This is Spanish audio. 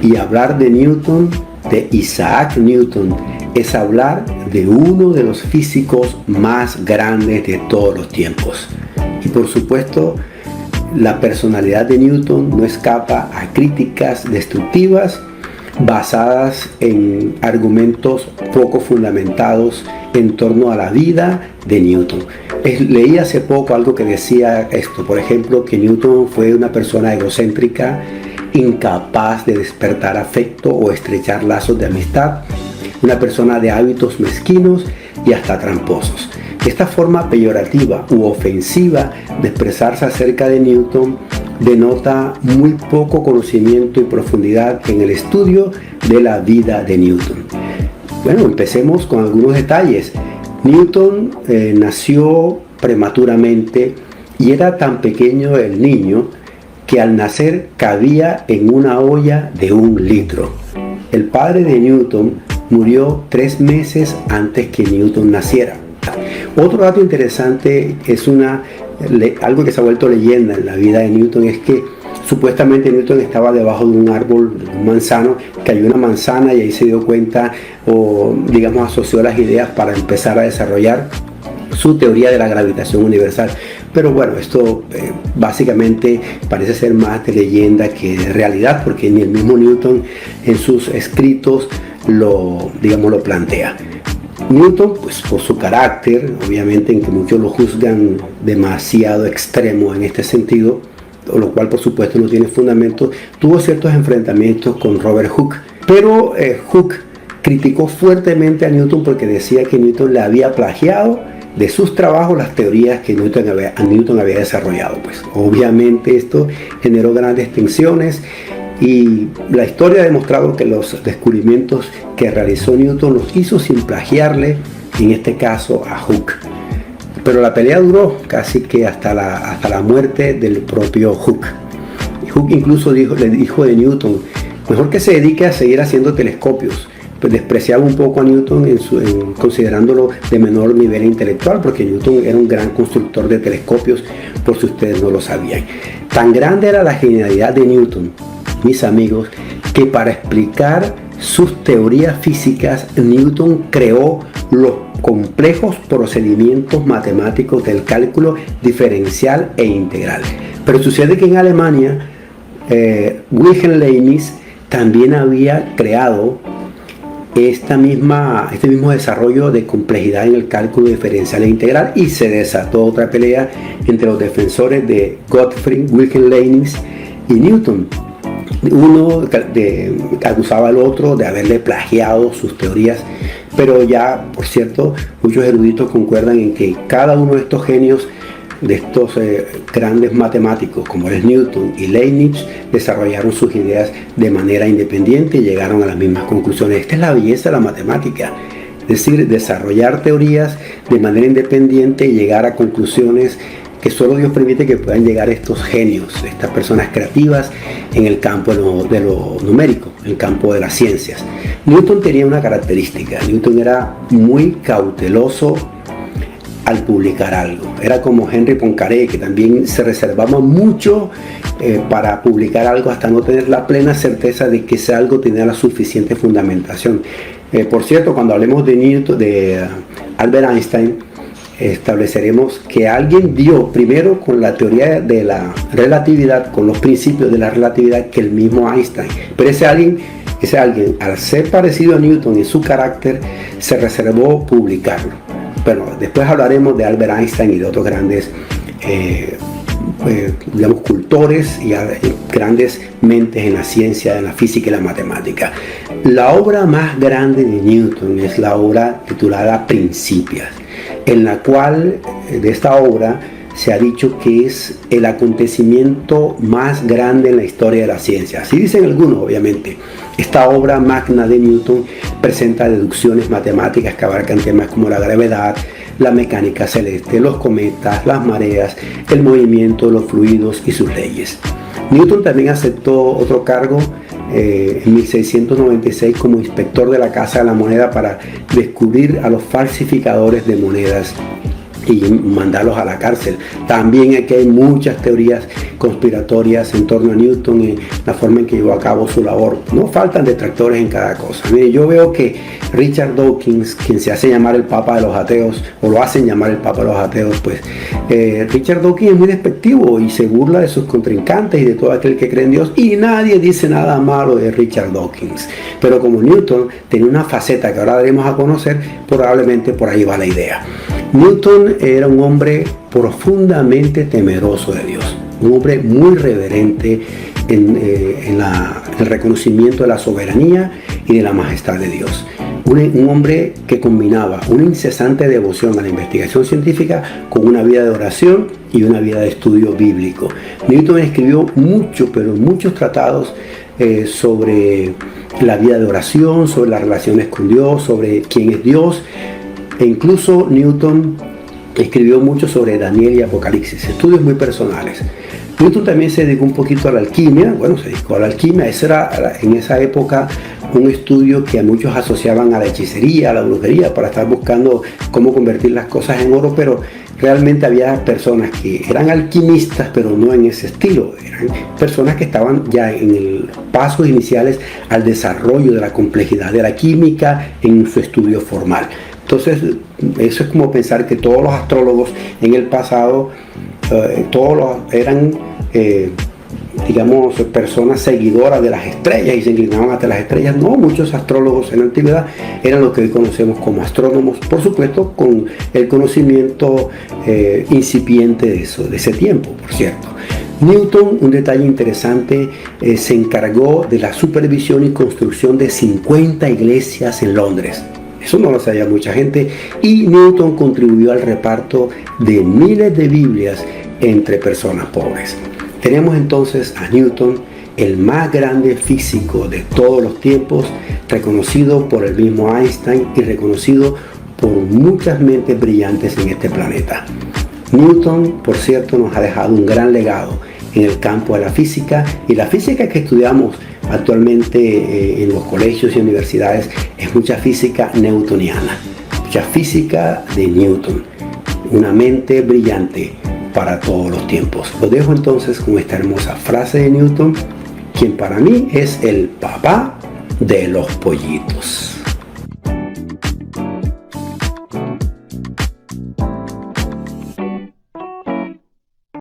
Y hablar de Newton, de Isaac Newton, es hablar de uno de los físicos más grandes de todos los tiempos. Y por supuesto, la personalidad de Newton no escapa a críticas destructivas basadas en argumentos poco fundamentados en torno a la vida de Newton. Leí hace poco algo que decía esto, por ejemplo, que Newton fue una persona egocéntrica, incapaz de despertar afecto o estrechar lazos de amistad, una persona de hábitos mezquinos y hasta tramposos. Esta forma peyorativa u ofensiva de expresarse acerca de Newton denota muy poco conocimiento y profundidad en el estudio de la vida de Newton. Bueno, empecemos con algunos detalles. Newton nació prematuramente y era tan pequeño el niño que al nacer cabía en una olla de 1 litro. El padre de Newton murió 3 meses antes que Newton naciera. Otro dato interesante es algo que se ha vuelto leyenda en la vida de Newton, es que supuestamente Newton estaba debajo de un árbol, de un manzano, cayó una manzana y ahí se dio cuenta o digamos asoció las ideas para empezar a desarrollar su teoría de la gravitación universal. Pero bueno, esto básicamente parece ser más de leyenda que de realidad, porque ni el mismo Newton en sus escritos lo plantea. Newton, pues por su carácter, obviamente en que muchos lo juzgan demasiado extremo en este sentido, lo cual por supuesto no tiene fundamento, tuvo ciertos enfrentamientos con Robert Hooke. Pero Hooke criticó fuertemente a Newton porque decía que Newton le había plagiado de sus trabajos las teorías que Newton había desarrollado. Pues obviamente esto generó grandes tensiones y la historia ha demostrado que los descubrimientos que realizó Newton los hizo sin plagiarle, en este caso a Hooke. Pero la pelea duró casi que hasta la muerte del propio Hooke. Hooke incluso le dijo de Newton, mejor que se dedique a seguir haciendo telescopios. Pues despreciaba un poco a Newton considerándolo de menor nivel intelectual, porque Newton era un gran constructor de telescopios, por si ustedes no lo sabían. Tan grande era la genialidad de Newton, mis amigos, que para explicar sus teorías físicas, Newton creó los complejos procedimientos matemáticos del cálculo diferencial e integral. Pero sucede que en Alemania, Wilhelm Leibniz también había creado este mismo desarrollo de complejidad en el cálculo diferencial e integral, y se desató otra pelea entre los defensores de Gottfried Wilhelm Leibniz y Newton. Uno acusaba al otro de haberle plagiado sus teorías, pero ya, por cierto, muchos eruditos concuerdan en que cada uno de estos genios, de estos grandes matemáticos como es Newton y Leibniz, desarrollaron sus ideas de manera independiente y llegaron a las mismas conclusiones. Esta es la belleza de la matemática, es decir, desarrollar teorías de manera independiente y llegar a conclusiones que solo Dios permite que puedan llegar estos genios, estas personas creativas en el campo de lo numérico, en el campo de las ciencias. Newton tenía una característica: Newton era muy cauteloso al publicar algo. Era como Henry Poincaré, que también se reservaba mucho para publicar algo hasta no tener la plena certeza de que ese algo tenía la suficiente fundamentación. Por cierto, cuando hablemos de Newton, de Albert Einstein, estableceremos que alguien dio primero con la teoría de la relatividad, con los principios de la relatividad, que el mismo Einstein. Pero ese alguien, al ser parecido a Newton y su carácter, se reservó publicarlo. Bueno, después hablaremos de Albert Einstein y de otros grandes cultores y grandes mentes en la ciencia, en la física y la matemática. La obra más grande de Newton es la obra titulada Principias, en la cual de esta obra se ha dicho que es el acontecimiento más grande en la historia de la ciencia. Así dicen algunos, obviamente. Esta obra magna de Newton presenta deducciones matemáticas que abarcan temas como la gravedad, la mecánica celeste, los cometas, las mareas, el movimiento de los fluidos y sus leyes. Newton también aceptó otro cargo en 1696 como inspector de la Casa de la Moneda para descubrir a los falsificadores de monedas y mandarlos a la cárcel. También aquí hay muchas teorías conspiratorias en torno a Newton y la forma en que llevó a cabo su labor. No faltan detractores en cada cosa. Mire, yo veo que Richard Dawkins, quien se hace llamar el Papa de los ateos, o lo hacen llamar el Papa de los ateos, pues Richard Dawkins es muy despectivo y se burla de sus contrincantes y de todo aquel que cree en Dios, y nadie dice nada malo de Richard Dawkins. Pero como Newton tenía una faceta que ahora daremos a conocer, probablemente por ahí va la idea. Newton era un hombre profundamente temeroso de Dios, un hombre muy reverente en el reconocimiento de la soberanía y de la majestad de Dios. Un hombre que combinaba una incesante devoción a la investigación científica con una vida de oración y una vida de estudio bíblico. Newton escribió muchos tratados sobre la vida de oración, sobre las relaciones con Dios, sobre quién es Dios. E incluso Newton escribió mucho sobre Daniel y Apocalipsis, estudios muy personales. Newton también se dedicó un poquito a la alquimia. Se dedicó a la alquimia. Ese era en esa época un estudio que a muchos asociaban a la hechicería, a la brujería, para estar buscando cómo convertir las cosas en oro, pero realmente había personas que eran alquimistas, pero no en ese estilo. Eran personas que estaban ya en los pasos iniciales al desarrollo de la complejidad de la química en su estudio formal. Entonces, eso es como pensar que todos los astrólogos en el pasado, eran, personas seguidoras de las estrellas y se inclinaban ante las estrellas. No, muchos astrólogos en la antigüedad eran lo que hoy conocemos como astrónomos, por supuesto con el conocimiento incipiente de ese tiempo, por cierto. Newton, un detalle interesante, se encargó de la supervisión y construcción de 50 iglesias en Londres. Eso no lo sabía mucha gente, y Newton contribuyó al reparto de miles de Biblias entre personas pobres. Tenemos entonces a Newton, el más grande físico de todos los tiempos, reconocido por el mismo Einstein y reconocido por muchas mentes brillantes en este planeta. Newton, por cierto, nos ha dejado un gran legado en el campo de la física, y la física que estudiamos actualmente en los colegios y universidades es mucha física newtoniana, mucha física de Newton, una mente brillante para todos los tiempos. Lo dejo entonces con esta hermosa frase de Newton, quien para mí es el papá de los pollitos.